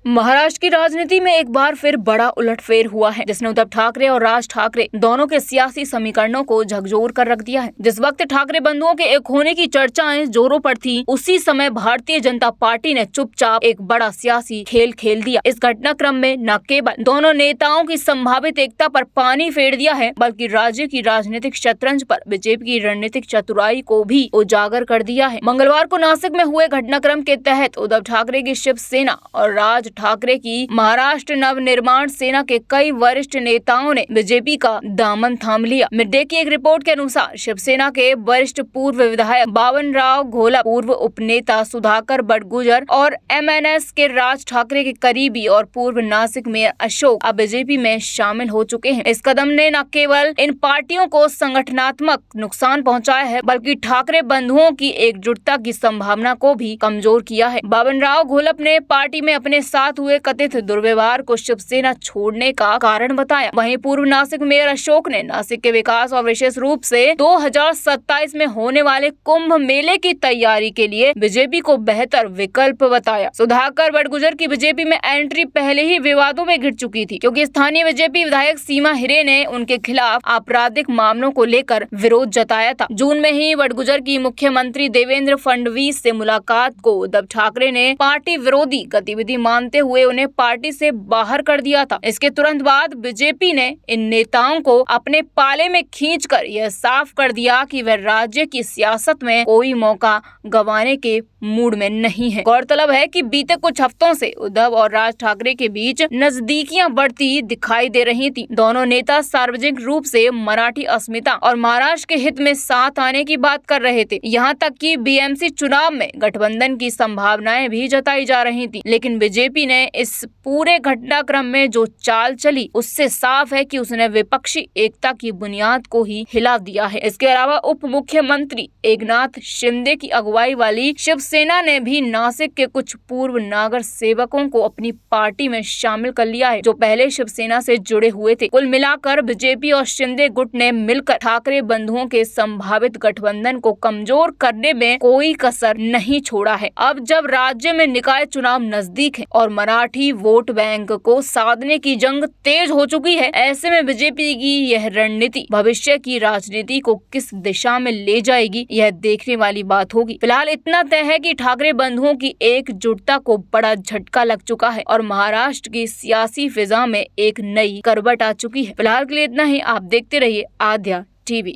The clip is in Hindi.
महाराष्ट्र की राजनीति में एक बार फिर बड़ा उलटफेर हुआ है, जिसने उद्धव ठाकरे और राज ठाकरे दोनों के सियासी समीकरणों को झकझोर कर रख दिया है। जिस वक्त ठाकरे बंधुओं के एक होने की चर्चाएं जोरों पर थी, उसी समय भारतीय जनता पार्टी ने चुपचाप एक बड़ा सियासी खेल खेल दिया। इस घटनाक्रम में न केवल दोनों नेताओं की संभावित एकता पर पानी फेर दिया है, बल्कि राज्य की राजनीतिक शतरंज पर बीजेपी की रणनीतिक चतुराई को भी उजागर कर दिया है। मंगलवार को नासिक में हुए घटनाक्रम के तहत उद्धव ठाकरे की शिवसेना और राज ठाकरे की महाराष्ट्र नवनिर्माण सेना के कई वरिष्ठ नेताओं ने बीजेपी का दामन थाम लिया। मिड डे की एक रिपोर्ट के अनुसार शिवसेना के वरिष्ठ पूर्व विधायक बाबनराव घोलप, पूर्व उपनेता सुधाकर बड़गुजर और एमएनएस के राज ठाकरे के करीबी और पूर्व नासिक मेयर अशोक अब बीजेपी में शामिल हो चुके हैं। इस कदम ने न केवल इन पार्टियों को संगठनात्मक नुकसान पहुंचाया है, बल्कि ठाकरे बंधुओं की एकजुटता की संभावना को भी कमजोर किया है। बाबनराव घोलप ने पार्टी में अपने साथ हुए कथित दुर्व्यवहार को शिवसेना छोड़ने का कारण बताया। वहीं पूर्व नासिक मेयर अशोक ने नासिक के विकास और विशेष रूप से 2027 में होने वाले कुंभ मेले की तैयारी के लिए बीजेपी को बेहतर विकल्प बताया। सुधाकर बड़गुजर की बीजेपी में एंट्री पहले ही विवादों में घिर चुकी थी, क्योंकि स्थानीय बीजेपी विधायक सीमा हिरे ने उनके खिलाफ आपराधिक मामलों को लेकर विरोध जताया था। जून में ही बड़गुजर की मुख्यमंत्री देवेंद्र फडणवीस से मुलाकात को उद्धव ठाकरे ने पार्टी विरोधी गतिविधि मानते हुए उन्हें पार्टी से बाहर कर दिया था। इसके तुरंत बाद बीजेपी ने इन नेताओं को अपने पाले में खींचकर यह साफ कर दिया कि वह राज्य की सियासत में कोई मौका गंवाने के मूड में नहीं है। गौरतलब है कि बीते कुछ हफ्तों से उद्धव और राज ठाकरे के बीच नजदीकियां बढ़ती दिखाई दे रही थी। दोनों नेता सार्वजनिक रूप से मराठी अस्मिता और महाराष्ट्र के हित में साथ आने की बात कर रहे थे। यहाँ तक कि बीएमसी चुनाव में गठबंधन की संभावनाएं भी जताई जा रही थी, लेकिन बीजेपी ने इस पूरे घटनाक्रम में जो चाल चली, उससे साफ है कि उसने विपक्षी एकता की बुनियाद को ही हिला दिया है। इसके अलावा उप मुख्यमंत्री एकनाथ शिंदे की अगुवाई वाली शिवसेना ने भी नासिक के कुछ पूर्व नागर सेवकों को अपनी पार्टी में शामिल कर लिया है, जो पहले शिवसेना से जुड़े हुए थे। कुल मिलाकर बीजेपी और शिंदे गुट ने मिलकर ठाकरे बंधुओं के संभावित गठबंधन को कमजोर करने में कोई कसर नहीं छोड़ा है। अब जब राज्य में निकाय चुनाव नजदीक है और मराठी वोट बैंक को साधने की जंग तेज हो चुकी है, ऐसे में बीजेपी की यह रणनीति भविष्य की राजनीति को किस दिशा में ले जाएगी, यह देखने वाली बात होगी। फिलहाल इतना तय है कि ठाकरे बंधुओं की एकजुटता को बड़ा झटका लग चुका है और महाराष्ट्र की सियासी फिजा में एक नई करवट आ चुकी है। फिलहाल के लिए इतना ही। आप देखते रहिए आद्या टीवी।